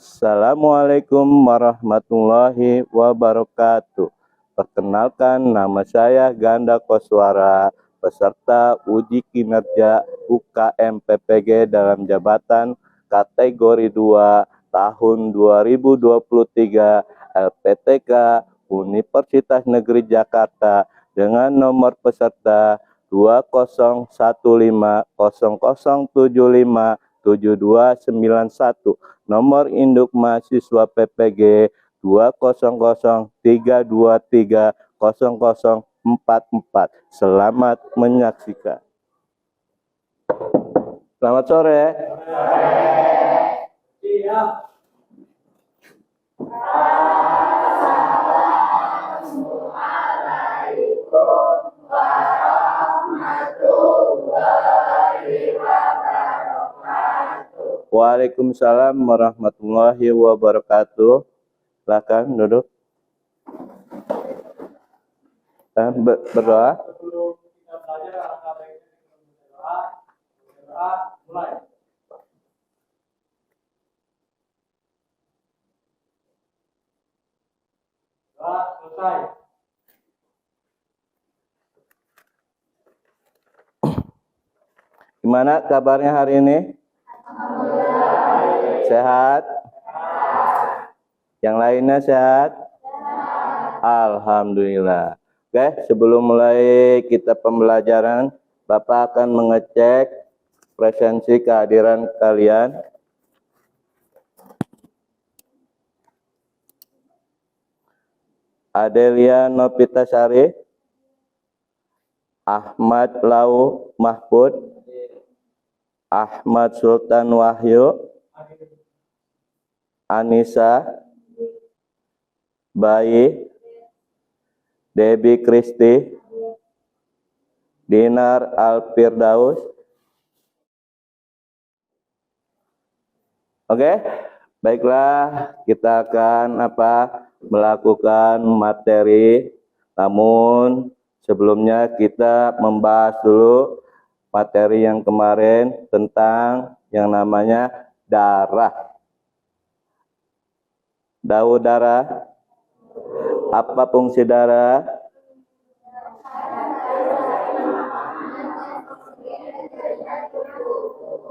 Assalamualaikum warahmatullahi wabarakatuh. Perkenalkan, nama saya Ganda Koswara, peserta uji kinerja UKM PPG dalam jabatan kategori 2 tahun 2023 LPTK Universitas Negeri Jakarta dengan nomor peserta 20015007572291, nomor induk mahasiswa PPG 20032300044. Selamat menyaksikan. Selamat sore. Waalaikumsalam warahmatullahi wabarakatuh. Silakan duduk. Berdoa. Sebelum kita belajar alangkah baiknya berdoa, mulai. Doa selesai. Gimana kabarnya hari ini? Sehat? Yang lainnya sehat? Alhamdulillah. Oke, sebelum mulai kita pembelajaran, Bapak akan mengecek presensi kehadiran kalian. Adelia Nopitasari, Ahmad Lau Mahfud, Ahmad Sultan Wahyu, Anissa, Bayi, Debbie Kristi, Dinar Alfirdaus. Oke, baiklah, kita akan melakukan materi. Namun sebelumnya kita membahas dulu materi yang kemarin tentang yang namanya darah. Tahu darah? Apa fungsi darah?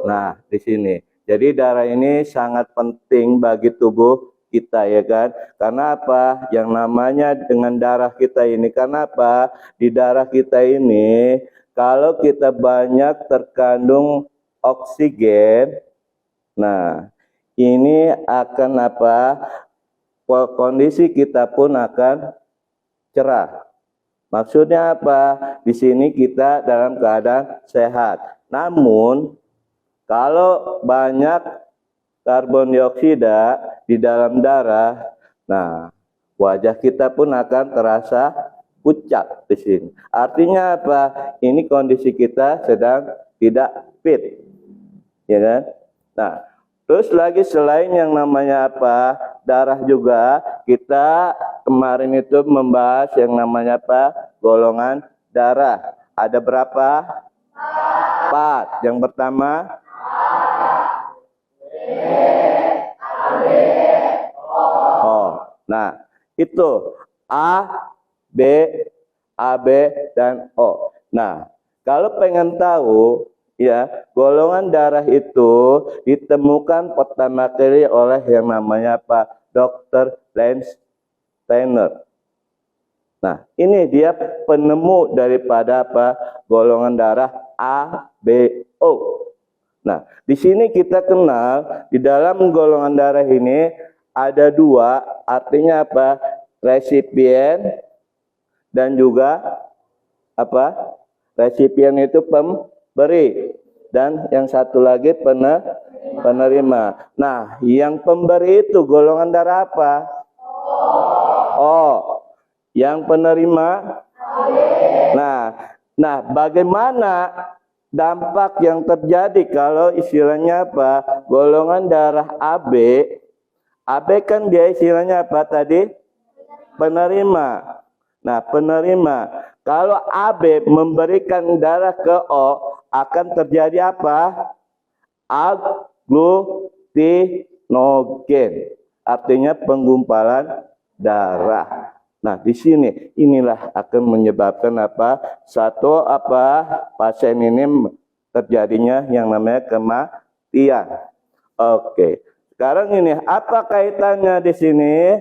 Nah, di sini. Jadi darah ini sangat penting bagi tubuh kita, ya kan? Karena apa? Yang namanya dengan darah kita ini, karena apa? Di darah kita ini, kalau kita banyak terkandung oksigen, nah, ini akan kondisi kita pun akan cerah. Maksudnya apa? Di sini kita dalam keadaan sehat. Namun, kalau banyak karbon dioksida di dalam darah, nah, wajah kita pun akan terasa pucat di sini. Artinya apa? Ini kondisi kita sedang tidak fit. Ya kan? Nah, terus lagi selain yang namanya darah juga, kita kemarin itu membahas yang namanya golongan darah. Ada berapa? 4. Yang pertama, O. Nah, itu A, B, AB, dan O. Nah, kalau pengen tahu, ya, golongan darah itu ditemukan pertama kali oleh yang namanya Dr. Lance Steiner. Nah, ini dia penemu daripada golongan darah A, B, O. Nah, di sini kita kenal di dalam golongan darah ini ada 2, artinya resipien dan juga resipien itu pemberi, dan yang satu lagi penerima. Nah, yang pemberi itu golongan darah apa? O. Yang penerima? Nah, bagaimana dampak yang terjadi kalau istilahnya golongan darah AB? AB kan dia istilahnya tadi? Penerima. Nah, penerima. Kalau AB memberikan darah ke O, akan terjadi apa? Aglutinatif. no gain, artinya penggumpalan darah. Nah, di sini inilah akan menyebabkan satu pasien ini terjadinya yang namanya kematian. Oke. Sekarang ini apa kaitannya di sini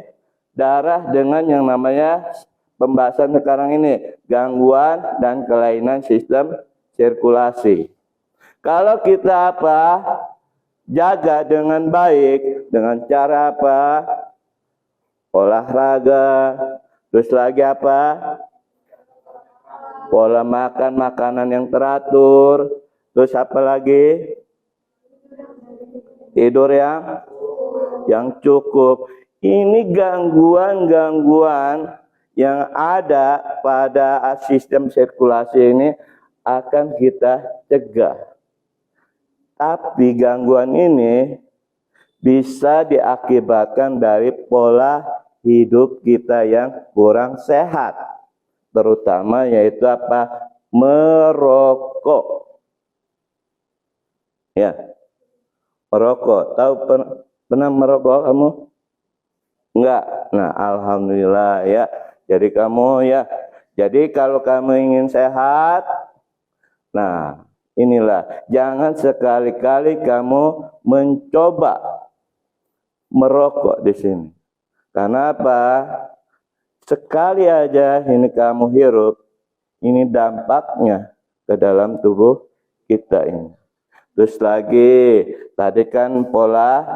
darah dengan yang namanya pembahasan sekarang ini, gangguan dan kelainan sistem sirkulasi. Kalau kita jaga dengan baik dengan cara olahraga, terus lagi pola makan makanan yang teratur, terus apa lagi? Tidur yang cukup. Ini gangguan-gangguan yang ada pada sistem sirkulasi ini akan kita cegah. Tapi gangguan ini bisa diakibatkan dari pola hidup kita yang kurang sehat. Terutama yaitu merokok. Ya. Merokok. Tahu pernah merokok kamu? Enggak. Nah, alhamdulillah ya. Jadi jadi kalau kamu ingin sehat, nah, inilah, jangan sekali-kali kamu mencoba merokok di sini. Karena sekali aja ini kamu hirup, ini dampaknya ke dalam tubuh kita ini. Terus lagi, tadi kan pola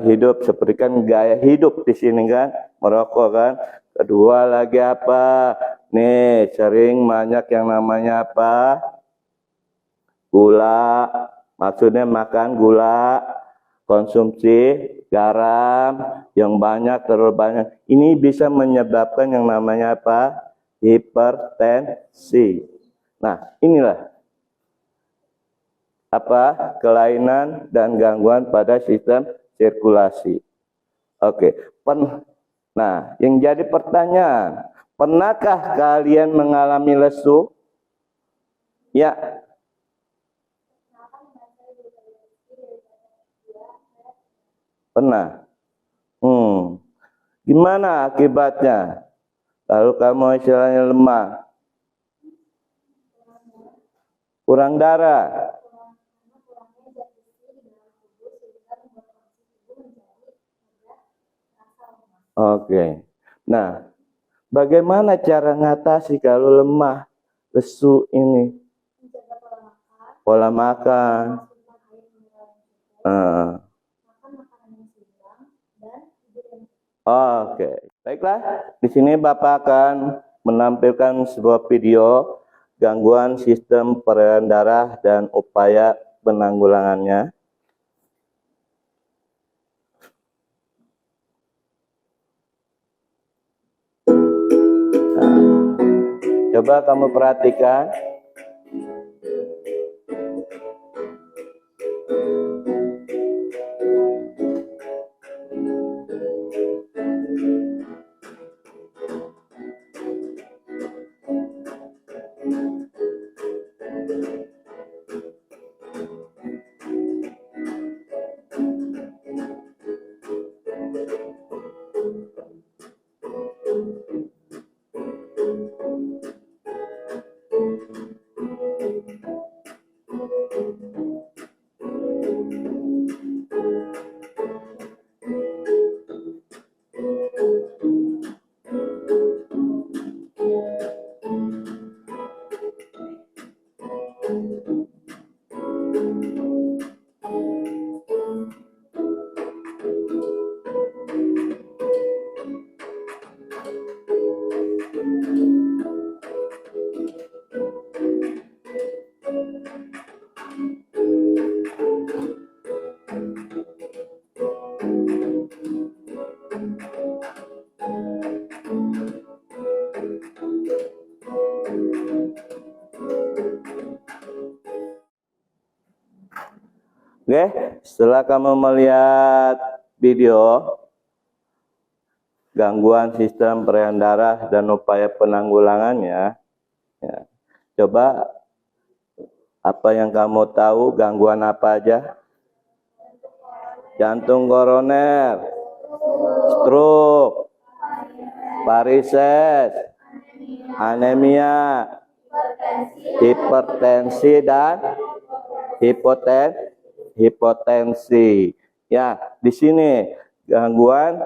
hidup, seperti kan gaya hidup di sini kan, merokok kan. Kedua lagi nih, sering banyak yang namanya gula, maksudnya makan gula, konsumsi garam yang banyak, terlalu banyak. Ini bisa menyebabkan yang namanya hipertensi. Nah, inilah kelainan dan gangguan pada sistem sirkulasi. Oke. Nah, yang jadi pertanyaan, pernahkah kalian mengalami lesu? Ya. Pernah. Gimana akibatnya? Lalu kamu istilahnya lemah, kurang darah. Oke. Nah, bagaimana cara ngatasi kalau lemah, lesu ini? Pola makan. Oke. Baiklah, di sini Bapak akan menampilkan sebuah video gangguan sistem peredaran darah dan upaya penanggulangannya. Coba kamu perhatikan. Oke, setelah kamu melihat video gangguan sistem peredaran darah dan upaya penanggulangannya, ya, coba apa yang kamu tahu, gangguan apa aja? jantung koroner, stroke, varises, anemia, hipertensi dan hipotensi. Ya, di sini gangguan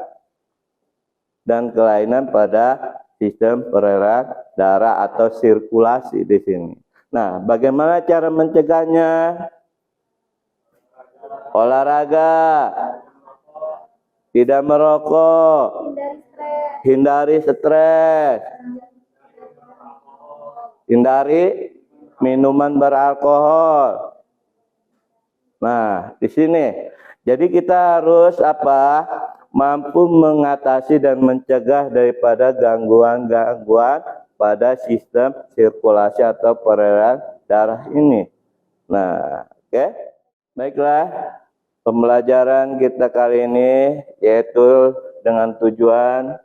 dan kelainan pada sistem peredaran darah atau sirkulasi di sini. Nah, bagaimana cara mencegahnya? Olahraga, tidak merokok, hindari stres, hindari minuman beralkohol. Nah, di sini. Jadi kita harus apa? Mampu mengatasi dan mencegah daripada gangguan-gangguan pada sistem sirkulasi atau peredaran darah ini. Nah, oke. Baiklah, pembelajaran kita kali ini yaitu dengan tujuan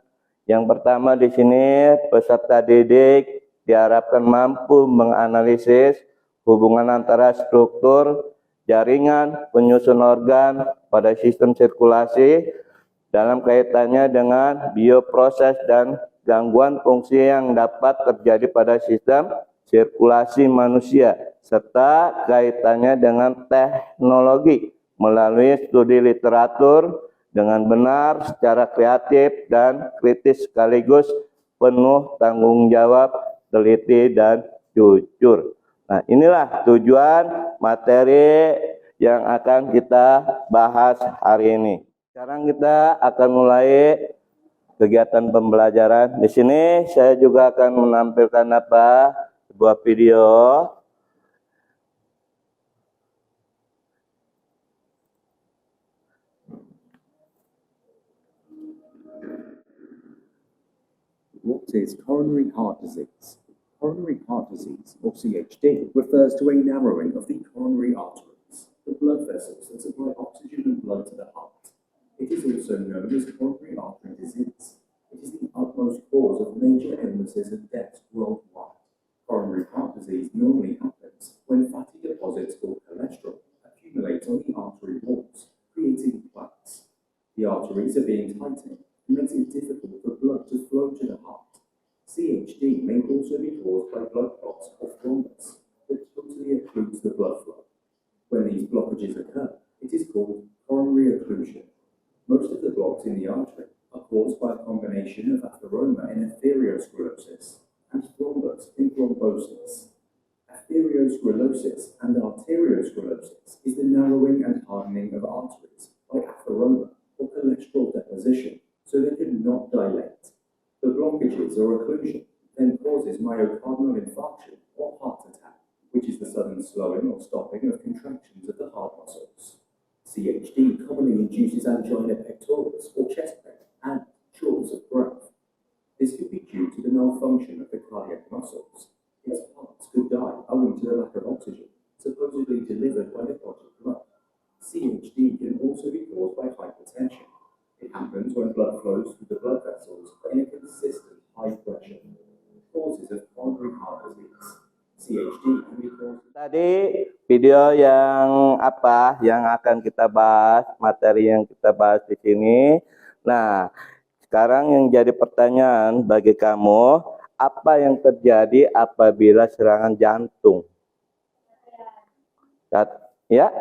yang pertama di sini peserta didik diharapkan mampu menganalisis hubungan antara struktur jaringan penyusun organ pada sistem sirkulasi dalam kaitannya dengan bioproses dan gangguan fungsi yang dapat terjadi pada sistem sirkulasi manusia serta kaitannya dengan teknologi melalui studi literatur dengan benar, secara kreatif dan kritis sekaligus penuh tanggung jawab, teliti dan jujur. Nah, inilah tujuan materi yang akan kita bahas hari ini. Sekarang kita akan mulai kegiatan pembelajaran. Di sini saya juga akan menampilkan sebuah video. What is coronary heart disease? Coronary heart disease, or CHD, refers to a narrowing of the coronary arteries, the blood vessels that supply oxygen and blood to the heart. It is also known as coronary artery disease. It is the utmost cause of major illnesses and deaths worldwide. Coronary heart disease normally happens when fatty deposits or cholesterol accumulate on the artery walls, creating plaques. The arteries are being tightened, and makes it difficult for blood to flow to the heart. CHD may also be caused by blood clots or thrombus that totally occludes the blood flow. When these blockages occur, it is called coronary occlusion. Most of the blocks in the artery are caused by a combination of atheroma in atherosclerosis and thrombus in thrombosis. Atherosclerosis and arteriosclerosis is the narrowing and hardening of arteries by atheroma or cholesterol deposition so they could not dilate. The blockages or occlusion then causes myocardial infarction or heart attack, which is the sudden slowing or stopping of contractions of the heart muscles. CHD commonly induces angina pectoris or chest pain and shortness of breath. This could be due to the malfunction of the cardiac muscles. Its parts could die owing to the lack of oxygen, supposedly delivered by the clotted blood. CHD can also be caused by hypertension. It happens when blood flows through the blood vessels in a consistent high pressure. Causes of coronary heart disease. CHD can be caused. Tadi video yang akan kita bahas, materi yang kita bahas di sini. Nah, sekarang yang jadi pertanyaan bagi kamu, apa yang terjadi apabila serangan jantung? Ya?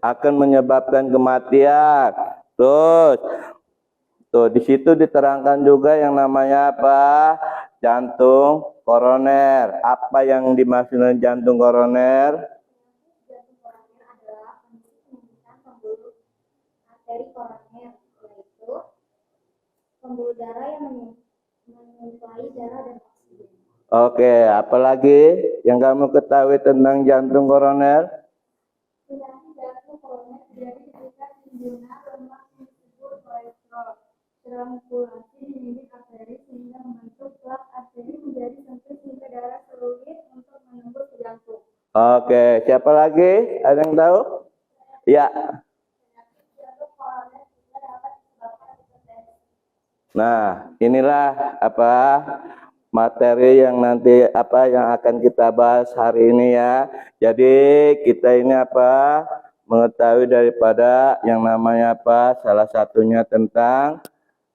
Akan menyebabkan kematian. Terus, tuh di situ diterangkan juga yang namanya jantung koroner. Apa yang dimaksud dengan jantung koroner? Jantung koroner adalah kondisi pembentukan pembuluh arteri koroner, yaitu pembuluh darah yang menyuplai darah dan oksigen. Oke, apalagi yang kamu ketahui tentang jantung koroner? Jantung koroner terjadi ketika timbunan lemak disebut kolesterol teranggulasi di bibir arteri sehingga membentuk plak arteri menjadi sempit sehingga darah sulit untuk menembus ke jantung. Oke, siapa lagi? Ada yang tahu? Ya. Jantung koroner juga dapat disebabkan hipertensi. Nah, inilah materi yang nanti yang akan kita bahas hari ini ya. Jadi kita ini mengetahui daripada yang namanya salah satunya tentang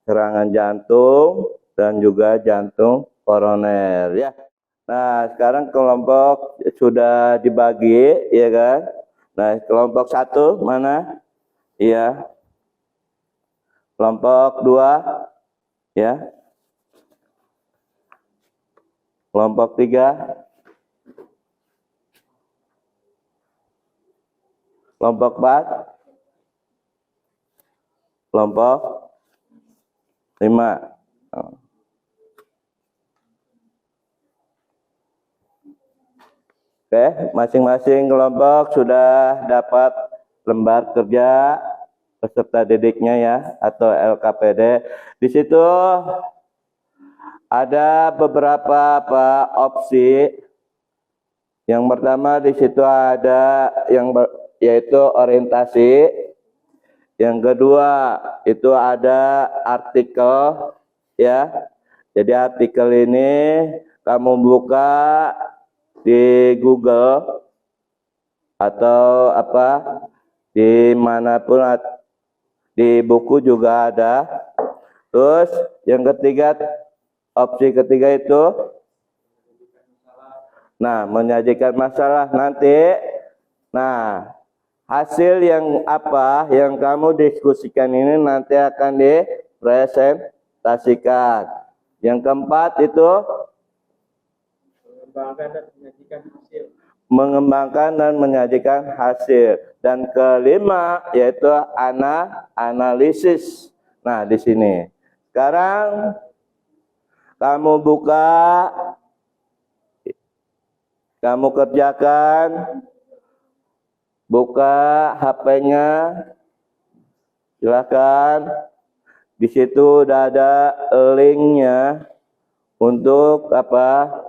serangan jantung dan juga jantung koroner ya. Nah, sekarang kelompok sudah dibagi ya kan. Nah, kelompok 1 mana? Iya. Kelompok 2 ya. Kelompok 3. Kelompok 4. Kelompok 5. Oke, masing-masing kelompok sudah dapat lembar kerja peserta didiknya ya atau LKPD. Di situ ada beberapa opsi. Yang pertama di situ ada yaitu orientasi. Yang kedua itu ada artikel ya. Jadi artikel ini kamu buka di Google atau dimanapun, di buku juga ada. Terus yang ketiga, opsi ketiga itu menyajikan masalah nanti. Nah, hasil yang yang kamu diskusikan ini nanti akan dipresentasikan. Yang keempat itu mengembangkan dan menyajikan hasil. Dan kelima yaitu analisis. Nah, di sini. Sekarang kamu buka, kamu kerjakan, buka HP-nya, silakan. Di situ udah ada linknya untuk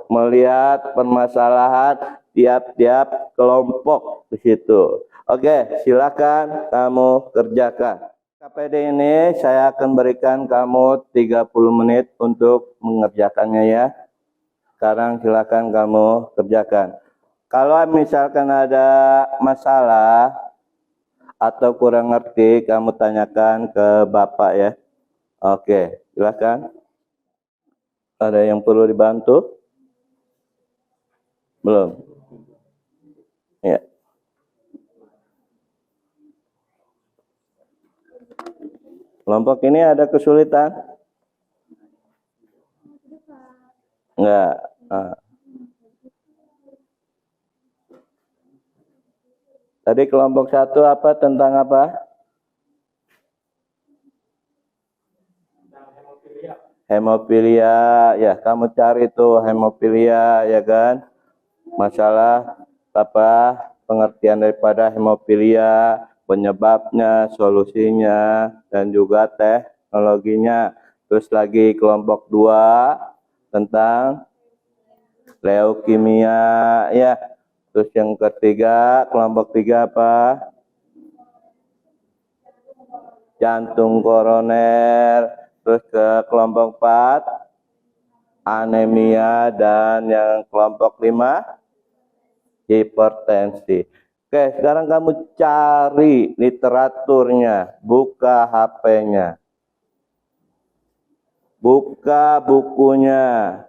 melihat permasalahan tiap-tiap kelompok di situ. Oke, silakan kamu kerjakan. KPD ini saya akan berikan kamu 30 menit untuk mengerjakannya ya. Sekarang silakan kamu kerjakan. Kalau misalkan ada masalah atau kurang ngerti, kamu tanyakan ke Bapak ya. Oke, silakan. Ada yang perlu dibantu? Belum? Ya. Kelompok ini ada kesulitan? Enggak. Tadi kelompok 1 tentang apa? Hemofilia, ya kamu cari tuh hemofilia ya kan. Masalah pengertian daripada hemofilia, penyebabnya, solusinya, dan juga teknologinya. Terus lagi kelompok 2 tentang leukemia ya. Terus yang ketiga, kelompok 3 jantung koroner. Terus ke kelompok 4 anemia, dan yang kelompok 5 hipertensi. Oke, sekarang kamu cari literaturnya, buka HP-nya, buka bukunya.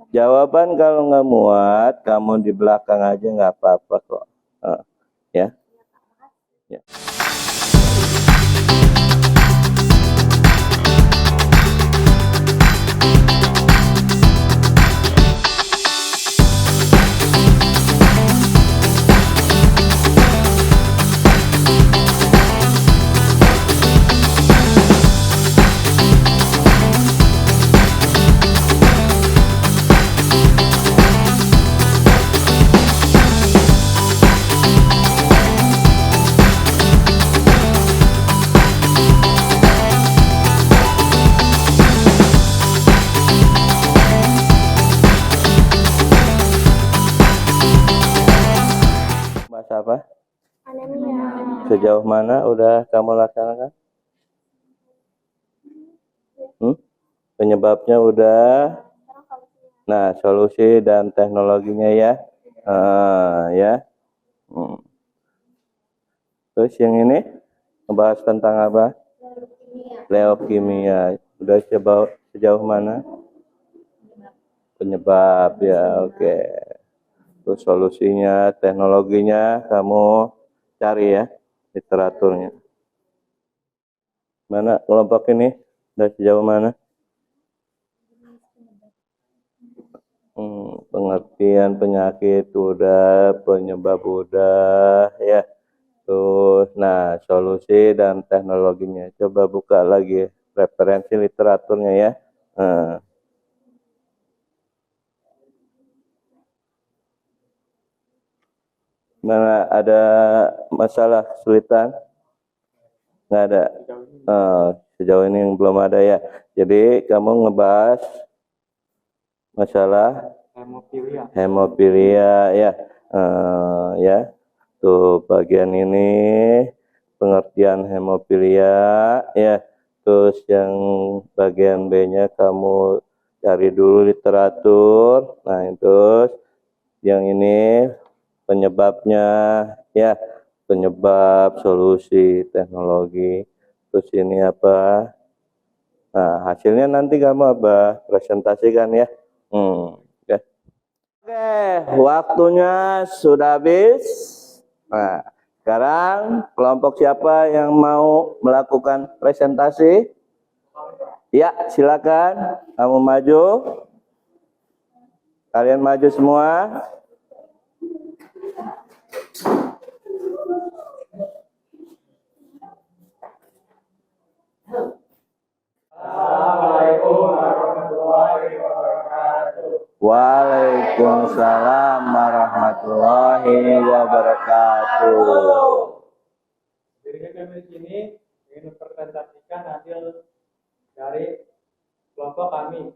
Jawaban kalau nggak muat, kamu di belakang aja nggak apa-apa kok. Ya. Ya. Anemia. Sejauh mana udah kamu laksanakan? Penyebabnya udah. Sekarang solusinya. Nah, solusi dan teknologinya ya. Ya. Terus yang ini membahas tentang apa? Leukemia. Udah coba sejauh mana? Penyebab ya, oke. Terus solusinya, teknologinya kamu cari ya, literaturnya. Mana kelompok ini? Udah sejauh mana? Pengertian penyakit udah, penyebab udah ya. Terus, nah, solusi dan teknologinya. Coba buka lagi referensi literaturnya ya. Mana ada masalah kesulitan? Nggak ada. Sejauh ini yang belum ada ya. Jadi kamu ngebahas masalah hemofilia ya. Ya. Tuh bagian ini pengertian hemofilia ya. Terus yang bagian B-nya kamu cari dulu literatur. Nah, terus yang ini penyebabnya ya, penyebab, solusi, teknologi. Terus ini apa? Nah, hasilnya nanti kamu apa? Presentasikan ya. Ya. Oke, waktunya sudah habis. Nah, sekarang kelompok siapa yang mau melakukan presentasi? Ya, silakan. Kamu maju. Kalian maju semua. Assalamualaikum warahmatullahi wabarakatuh. Waalaikumsalam warahmatullahi wabarakatuh. Jadi kami di sini ingin mempresentasikan hasil dari kelompok kami,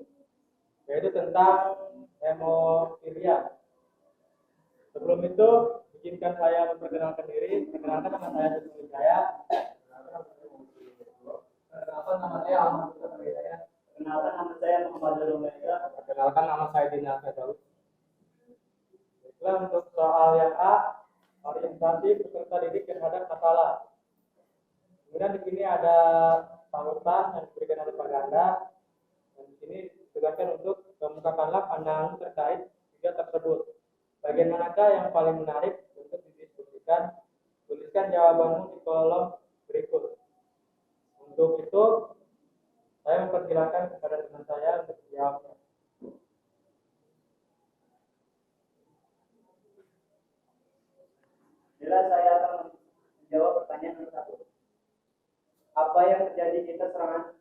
yaitu tentang hemofilia. Sebelum itu, izinkan saya memperkenalkan diri. Perkenalkan nama saya Siti Wijaya. Perkenalkan nama saya Ahmad Wijaya. Perkenalkan nama saya Muhammad Darul Mega. Perkenalkan nama saya Dina Firdaus. Baiklah, untuk soal yang A, orientasi peserta didik terhadap masalah. Kemudian di sini ada tautan yang diberikan oleh Pak Ganda. Dan di sini ditugaskan untuk kemukakanlah pandangan terkait tiga tersebut. Bagian manakah yang paling menarik untuk didiskusikan? Tuliskan jawabanmu di kolom berikut. Untuk itu, saya mempersilakan kepada teman saya untuk menjawabnya. Bila saya akan menjawab pertanyaan nomor 1. Apa yang terjadi ketika serangan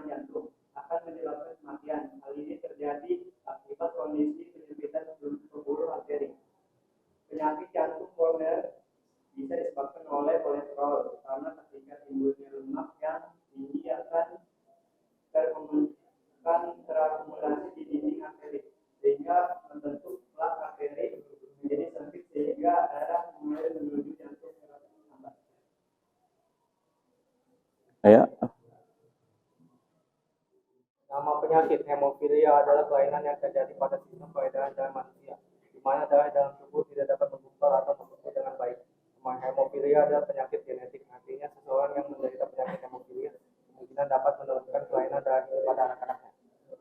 jantung akan menyebabkan kematian? Hal ini terjadi akibat kondisi penyempitan pembuluh arteri. Penyakit jantung koroner bisa disebabkan oleh kolesterol karena ketika timbulnya lemak yang tinggi akan terakumulasi di dinding arteri sehingga membentuk plak arteri menjadi sempit sehingga darah mengalir menuju jantung terlambat. Ya. Nama penyakit hemofilia adalah kelainan yang terjadi pada sistem peredaran darah manusia, di mana darah dalam tubuh tidak dapat membekukan atau membekukan dengan baik. Hemofilia adalah penyakit genetik, artinya seseorang yang menderita penyakit hemofilia kemungkinan dapat menurunkan kelainan darah ini pada anak-anaknya.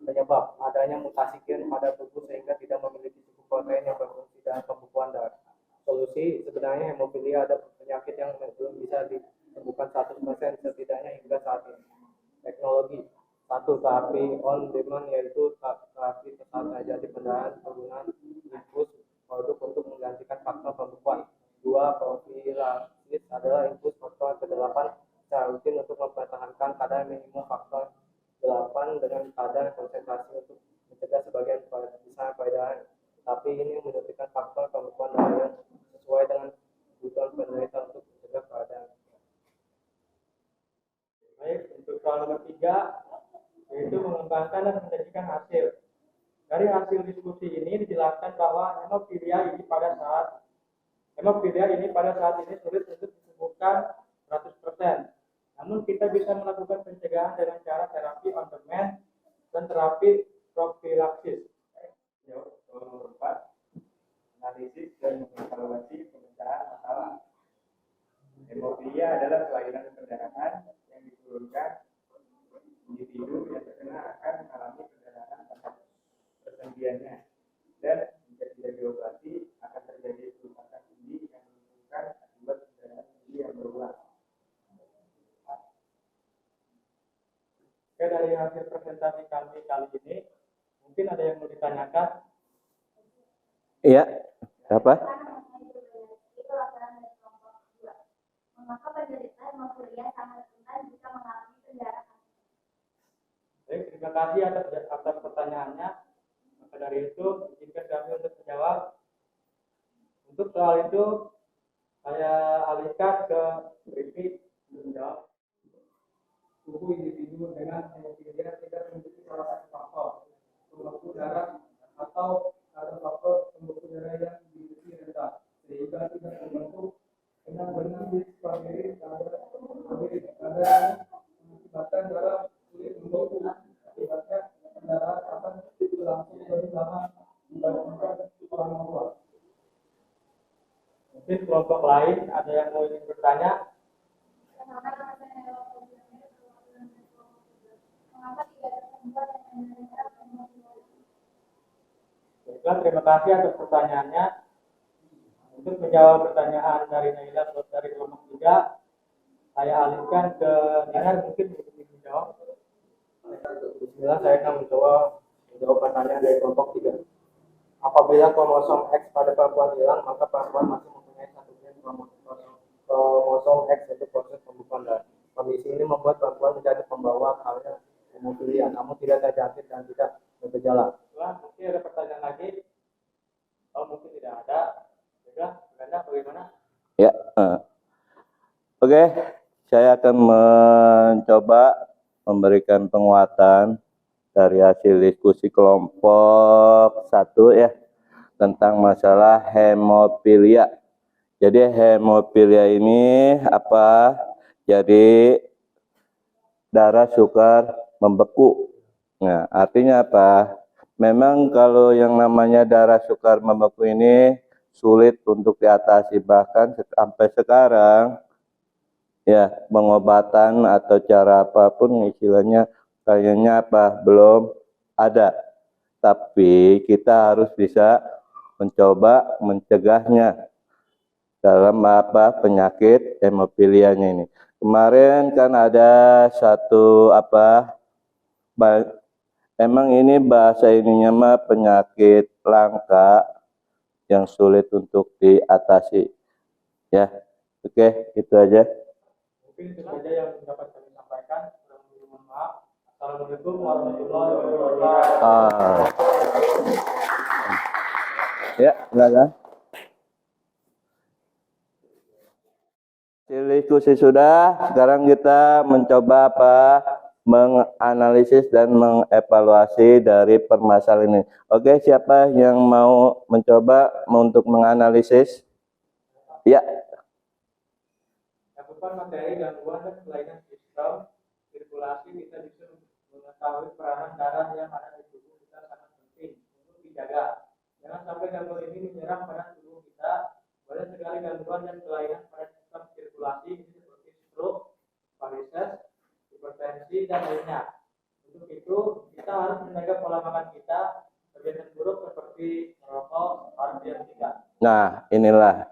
Penyebab adanya mutasi gen pada tubuh sehingga tidak memiliki cukup protein yang berfungsi dalam pembekuan darah. Solusi sebenarnya hemofilia ada penyakit yang belum bisa disembuhkan 100% setidaknya hingga saat ini. Teknologi. 1. Terapi on demand, yaitu terapi tepat saja di pendarahan penggunaan infus produk untuk menggantikan faktor pembekuan. 2. Profilaksi adalah infus faktor ke-8 secara rutin untuk mempertahankan kadar minimum faktor 8 dengan kadar konsentrasi untuk mencegah sebagian besar peredaran. Tapi ini menunjukkan faktor pembekuan darah yang sesuai dengan kebutuhan penderita untuk mencegah peredaran. Baik, untuk soal nomor 3, yaitu mengembangkan dan menjadikan hasil. Dari hasil diskusi ini dijelaskan bahwa hemofilia ini pada saat Hemofilia ini pada saat ini sulit untuk disembuhkan 100%. Namun kita bisa melakukan pencegahan dengan cara terapi on demand dan terapi profilaksis. Nomor 4, analisis dan mengevaluasi pemecahan masalah. Hemofilia adalah kelainan perdarahan yang diturunkan individu yang terkena akan mengalami perdarahan pada persendiannya, dan jika tidak diobati akan terjadi kerusakan sendi yang menentukan akibat perdarahan sendi yang berulang. Oke, dari hasil presentasi kami kali ini, mungkin ada yang mau ditanyakan? Iya, apa? Mengapa penderita hemofilia sangat rentan jika mengalami pendarahan? Baik, terima kasih atas pertanyaannya. Maka dari itu, izinkan kami untuk menjawab. Untuk soal itu, saya alihkan ke Rifki untuk menjawab. Tubuh individu dengan hemofilia tidak memiliki salah satu faktor pembekuan darah atau ada faktor pembekuan darah yang dimiliki rendah, sehingga tidak terbentuk dengan benar di sebagai kadar mengakibatkan darah sulit membeku. Akibatnya pendarahan akan berlangsung lebih lama dibandingkan orang normal. Mungkin kelompok lain ada yang mau ingin bertanya? Baiklah, terima kasih atas pertanyaannya. Untuk menjawab pertanyaan dari Naila dari kelompok 3, saya alihkan ke Dinar, mungkin untuk menjawab. Bismillah, saya akan menjawab pertanyaan dari kelompok 3. Apabila kromosom X pada perempuan hilang, maka perempuan masih mempunyai satu gen kromosom X untuk proses pembukaan darah. Kondisi ini membuat perempuan menjadi pembawa halnya hemofilia, namun tidak terjangkit dan tidak bergejala. Mungkin ada pertanyaan lagi? Oh, mungkin tidak ada. Sudah, Anda bagaimana? Ya, oke, saya akan mencoba memberikan penguatan dari hasil diskusi kelompok 1 ya, tentang masalah hemofilia. Jadi hemofilia ini apa? Jadi darah sukar membeku. Nah, artinya apa? Memang kalau yang namanya darah sukar membeku ini sulit untuk diatasi, bahkan sampai sekarang ya pengobatan atau cara apapun istilahnya kayaknya apa belum ada. Tapi kita harus bisa mencoba mencegahnya dalam apa penyakit hemofilianya ini. Kemarin kan ada satu emang ini bahasa ininya mah penyakit langka yang sulit untuk diatasi. Ya, oke, itu aja. Mungkin itu saja yang dapat kami sampaikan. Mohon maaf. Assalamualaikum warahmatullahi wabarakatuh. Ya, silakan. Diskusi sudah, sekarang kita mencoba menganalisis dan mengevaluasi dari permasalahan ini. Oke, siapa yang mau mencoba untuk menganalisis? Ya. Cakupan materi gangguan dan kelainan sistem sirkulasi kita bisa mengetahui peranan darah yang ada di tubuh kita sangat penting untuk dijaga. Jangan sampai gangguan ini menyerang pada tubuh kita. Banyak sekali gangguan dan kelainan pada sistem sirkulasi seperti stroke, varises, hipertensi, dan lainnya. Untuk itu, kita harus menjaga pola makan kita. Kebiasaan buruk seperti merokok harus dihentikan. Nah, inilah.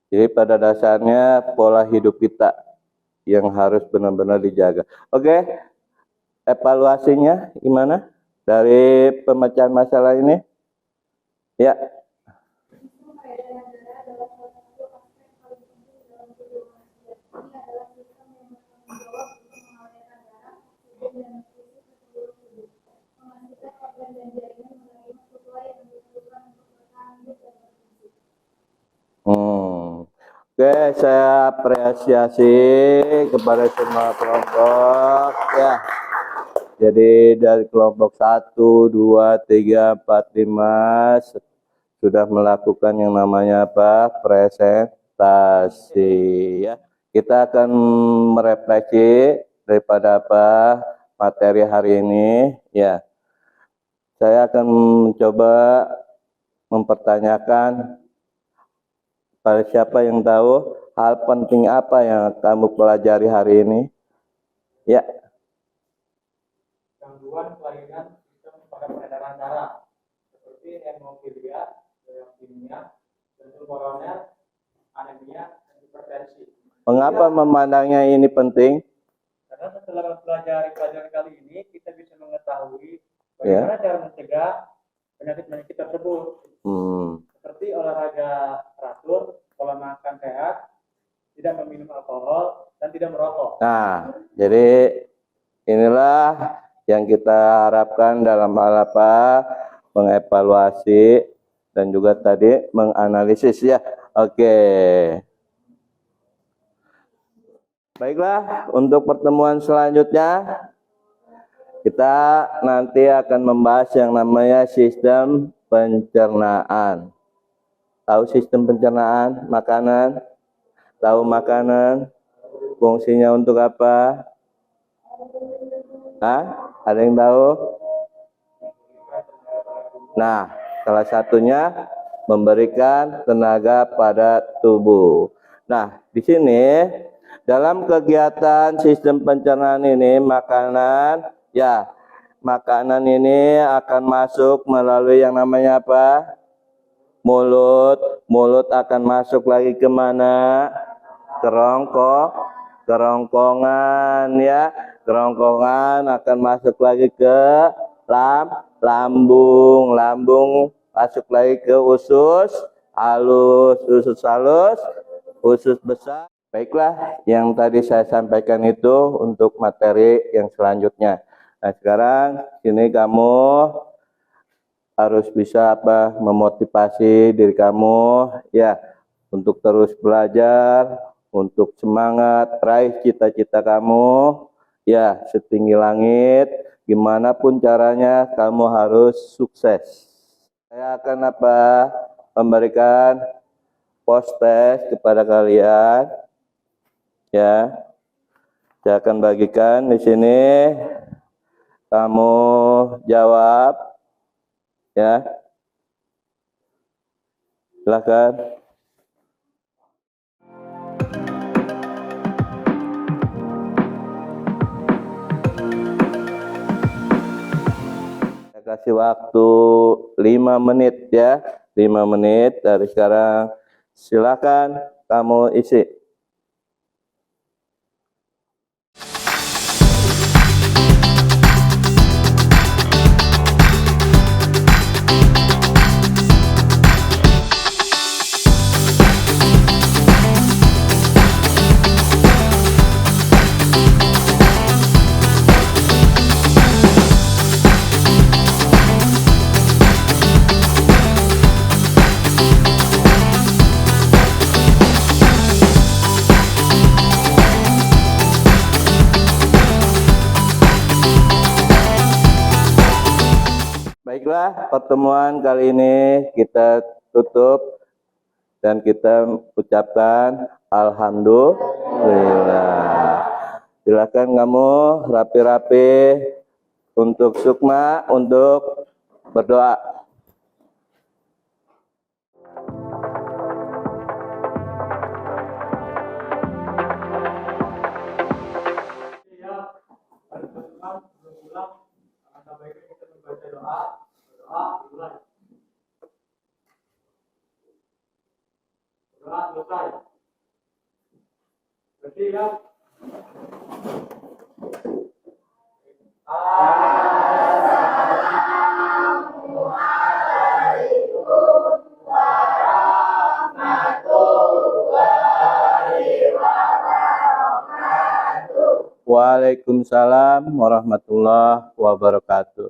Jadi pada dasarnya pola hidup kita yang harus benar-benar dijaga. Oke, evaluasinya gimana dari pemecahan masalah ini? Ya. Oke, saya apresiasi kepada semua kelompok ya. Jadi dari kelompok 1, 2, 3, 4, 5 sudah melakukan yang namanya apa? Presentasi ya. Kita akan merefleksi daripada apa? Materi hari ini ya. Saya akan mencoba mempertanyakan pada siapa yang tahu hal penting apa yang kamu pelajari hari ini? Ya. Gangguan kelainan sistem pada peredaran darah seperti hemofilia, leukemia, jantung koroner, anemia, dan hipertensi. Mengapa memandangnya ini penting? Karena setelah mempelajari pelajaran kali ini, kita bisa mengetahui bagaimana cara mencegah penyakit-penyakit tersebut. Seperti olahraga teratur, pola makan sehat, tidak meminum alkohol, dan tidak merokok. Nah, jadi inilah yang kita harapkan dalam hal apa? Mengevaluasi dan juga tadi menganalisis ya. Oke. Baiklah, untuk pertemuan selanjutnya kita nanti akan membahas yang namanya sistem pencernaan. Tahu sistem pencernaan makanan? Tahu makanan fungsinya untuk apa? Hah? Ada yang tahu? Nah, salah satunya memberikan tenaga pada tubuh. Nah, di sini dalam kegiatan sistem pencernaan ini makanan ini akan masuk melalui yang namanya apa? Mulut. Mulut akan masuk lagi kemana? Kerongkongan ya. Kerongkongan akan masuk lagi ke lambung. Lambung masuk lagi ke usus halus. Usus besar. Baiklah, yang tadi saya sampaikan itu untuk materi yang selanjutnya. Nah, sekarang ini kamu harus bisa memotivasi diri kamu ya untuk terus belajar, untuk semangat raih cita-cita kamu ya setinggi langit. Gimana pun caranya kamu harus sukses. Saya akan memberikan post-test kepada kalian ya. Saya akan bagikan di sini. Kamu jawab ya. Silakan. Saya kasih waktu 5 menit ya. 5 menit dari sekarang. Silakan kamu isi. Baiklah, pertemuan kali ini kita tutup dan kita ucapkan alhamdulillah. Silakan kamu rapi-rapi untuk sukma, untuk berdoa. Doa selesai. Bersiap. Waalaikumsalam warahmatullahi wabarakatuh.